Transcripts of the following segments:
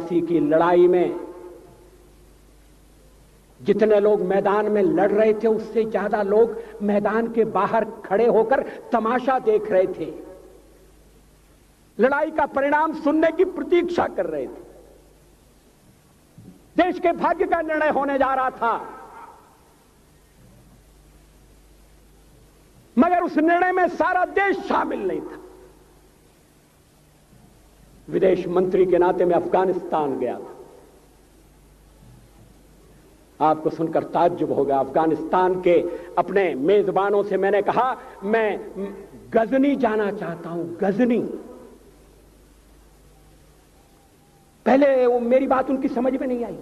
84 की लड़ाई में जितने लोग मैदान में लड़ रहे थे उससे ज्यादा लोग मैदान के बाहर खड़े होकर तमाशा देख रहे थे, लड़ाई का परिणाम सुनने की प्रतीक्षा कर रहे थे। देश के भाग्य का निर्णय होने जा रहा था, मगर उस निर्णय में सारा देश शामिल नहीं था। विदेश मंत्री के नाते मैं अफगानिस्तान गया था। आपको सुनकर ताज्जुब होगा, अफगानिस्तान के अपने मेजबानों से मैंने कहा मैं गजनी जाना चाहता हूं, गजनी। पहले वो मेरी बात उनकी समझ में नहीं आई,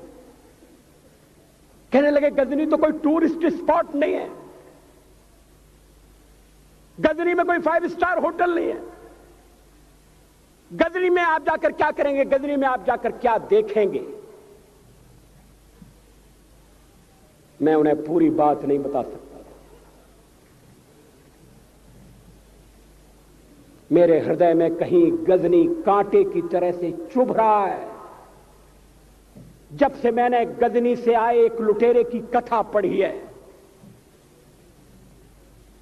कहने लगे गजनी तो कोई टूरिस्ट स्पॉट नहीं है, गजनी में कोई 5 स्टार होटल नहीं है, गजनी में आप जाकर क्या करेंगे, गजनी में आप जाकर क्या देखेंगे। मैं उन्हें पूरी बात नहीं बता सकता था। मेरे हृदय में कहीं गजनी कांटे की तरह से चुभ रहा है। जब से मैंने गजनी से आए एक लुटेरे की कथा पढ़ी है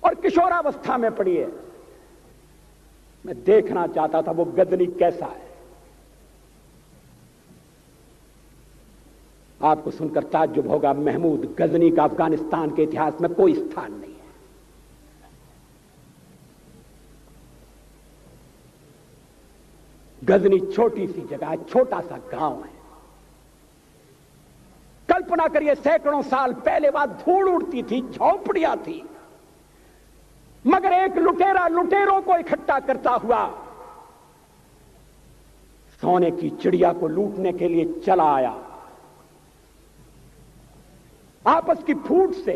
और किशोरावस्था में पढ़ी है, मैं देखना चाहता था वो गजनी कैसा है। आपको सुनकर ताज्जुब होगा, महमूद गजनी का अफगानिस्तान के इतिहास में कोई स्थान नहीं है। गजनी छोटी सी जगह है, छोटा सा गांव है। कल्पना करिए सैकड़ों साल पहले वहां धूल उड़ती थी, झोंपड़ियां थी, मगर एक लुटेरा लुटेरों को इकट्ठा करता हुआ सोने की चिड़िया को लूटने के लिए चला आया। आपस की फूट से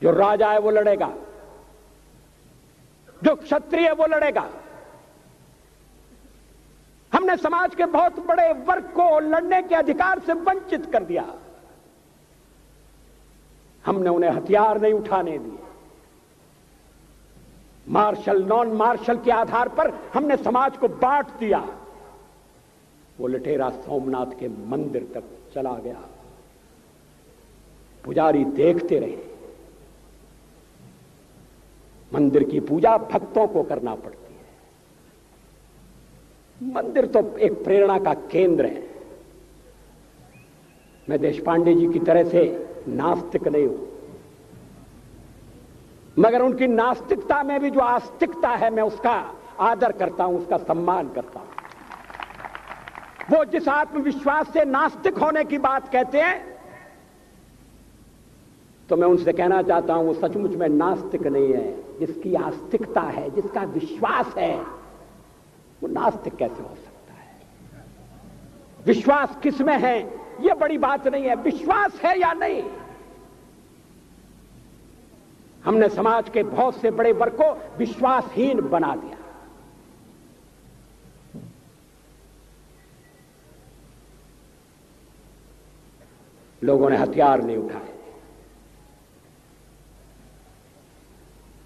जो राजा है वो लड़ेगा, जो क्षत्रिय है वो लड़ेगा। हमने समाज के बहुत बड़े वर्ग को लड़ने के अधिकार से वंचित कर दिया। हमने उन्हें हथियार नहीं उठाने दिए। मार्शल नॉन मार्शल के आधार पर हमने समाज को बांट दिया। वो लुटेरा सोमनाथ के मंदिर तक चला गया। पुजारी देखते रहे। मंदिर की पूजा भक्तों को करना पड़ती है। मंदिर तो एक प्रेरणा का केंद्र है। मैं देशपांडे जी की तरह से नास्तिक नहीं हूं, मगर उनकी नास्तिकता में भी जो आस्तिकता है मैं उसका आदर करता हूं, उसका सम्मान करता हूं। वो जिस आत्मविश्वास से नास्तिक होने की बात कहते हैं, तो मैं उनसे कहना चाहता हूं वो सचमुच में नास्तिक नहीं है। जिसकी आस्तिकता है, जिसका विश्वास है, वो नास्तिक कैसे हो सकता है? विश्वास किसमें है यह बड़ी बात नहीं है, विश्वास है या नहीं। हमने समाज के बहुत से बड़े वर्ग को विश्वासहीन बना दिया। लोगों ने हथियार नहीं उठाए,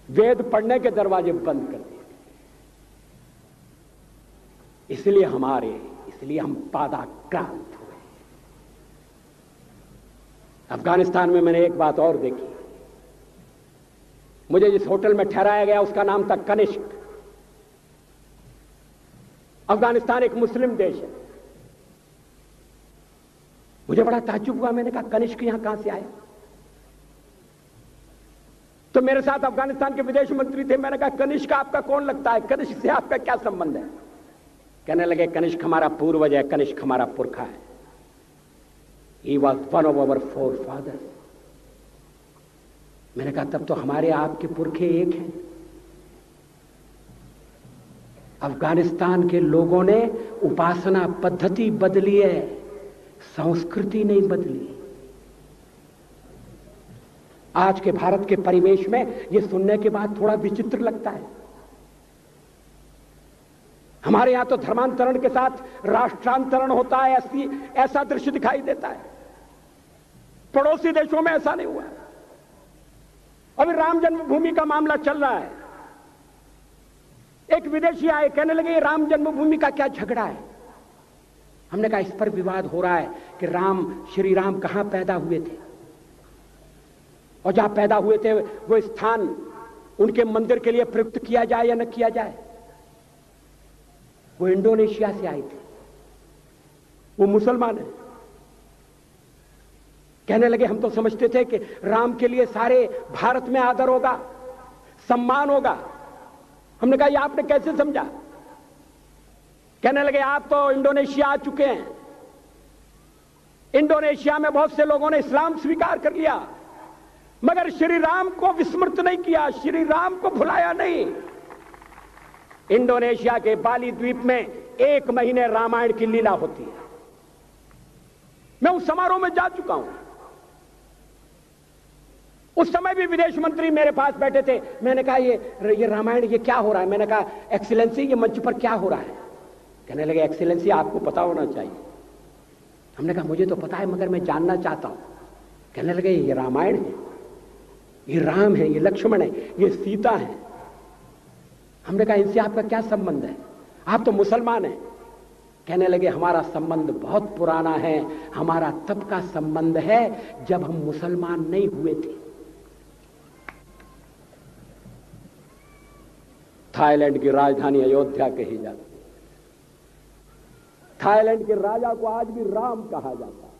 वेद पढ़ने के दरवाजे बंद कर दिए। इसलिए हम पादाक्रांत हुए। अफगानिस्तान में मैंने एक बात और देखी। मुझे जिस होटल में ठहराया गया उसका नाम था कनिष्क। अफगानिस्तान एक मुस्लिम देश है। मुझे बड़ा ताज्जुब हुआ। मैंने कहा कनिष्क यहां कहां से आया? तो मेरे साथ अफगानिस्तान के विदेश मंत्री थे। मैंने कहा कनिष्क आपका कौन लगता है? कनिष्क से आपका क्या संबंध है? कहने लगे कनिष्क हमारा पूर्वज है, कनिष्क हमारा पुरखा है। He was one of our forefathers। मैंने कहा तब तो हमारे आपके पुरखे एक हैं। अफगानिस्तान के लोगों ने उपासना पद्धति बदली है, संस्कृति नहीं बदली। आज के भारत के परिवेश में यह सुनने के बाद थोड़ा विचित्र लगता है। हमारे यहां तो धर्मांतरण के साथ राष्ट्रांतरण होता है, ऐसा दृश्य दिखाई देता है। पड़ोसी देशों में ऐसा नहीं हुआ। अभी राम जन्मभूमि का मामला चल रहा है। एक विदेशी आए, कहने लगे राम जन्मभूमि का क्या झगड़ा है। हमने कहा इस पर विवाद हो रहा है कि श्री राम कहां पैदा हुए थे, और जहां पैदा हुए थे वो स्थान उनके मंदिर के लिए प्रयुक्त किया जाए या न किया जाए। वो इंडोनेशिया से आए थे, वो मुसलमान है। कहने लगे हम तो समझते थे कि राम के लिए सारे भारत में आदर होगा, सम्मान होगा। हमने कहा ये आपने कैसे समझा। कहने लगे आप तो इंडोनेशिया आ चुके हैं, इंडोनेशिया में बहुत से लोगों ने इस्लाम स्वीकार कर लिया, मगर श्री राम को विस्मृत नहीं किया, श्री राम को भुलाया नहीं। इंडोनेशिया के बाली द्वीप में 1 महीने रामायण की लीला होती है। मैं उस समारोह में जा चुका हूं। उस समय भी विदेश मंत्री मेरे पास बैठे थे। मैंने कहा ये रामायण ये क्या हो रहा है। मैंने कहा एक्सीलेंसी ये मंच पर क्या हो रहा है। कहने लगे एक्सीलेंसी आपको पता होना चाहिए। हमने कहा मुझे तो पता है मगर मैं जानना चाहता हूं। कहने लगे ये रामायण है, ये राम है, ये लक्ष्मण है, ये सीता है। हमने कहा इनसे आपका क्या संबंध है, आप तो मुसलमान हैं। कहने लगे हमारा संबंध बहुत पुराना है, हमारा तब का संबंध है जब हम मुसलमान नहीं हुए थे। थाईलैंड की राजधानी अयोध्या कही जाती है। थाईलैंड के राजा को आज भी राम कहा जाता है।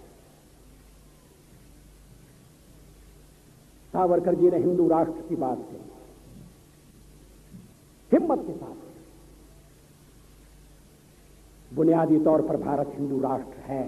सावरकर जी ने हिंदू राष्ट्र की बात कही, हिम्मत के साथ। बुनियादी तौर पर भारत हिंदू राष्ट्र है।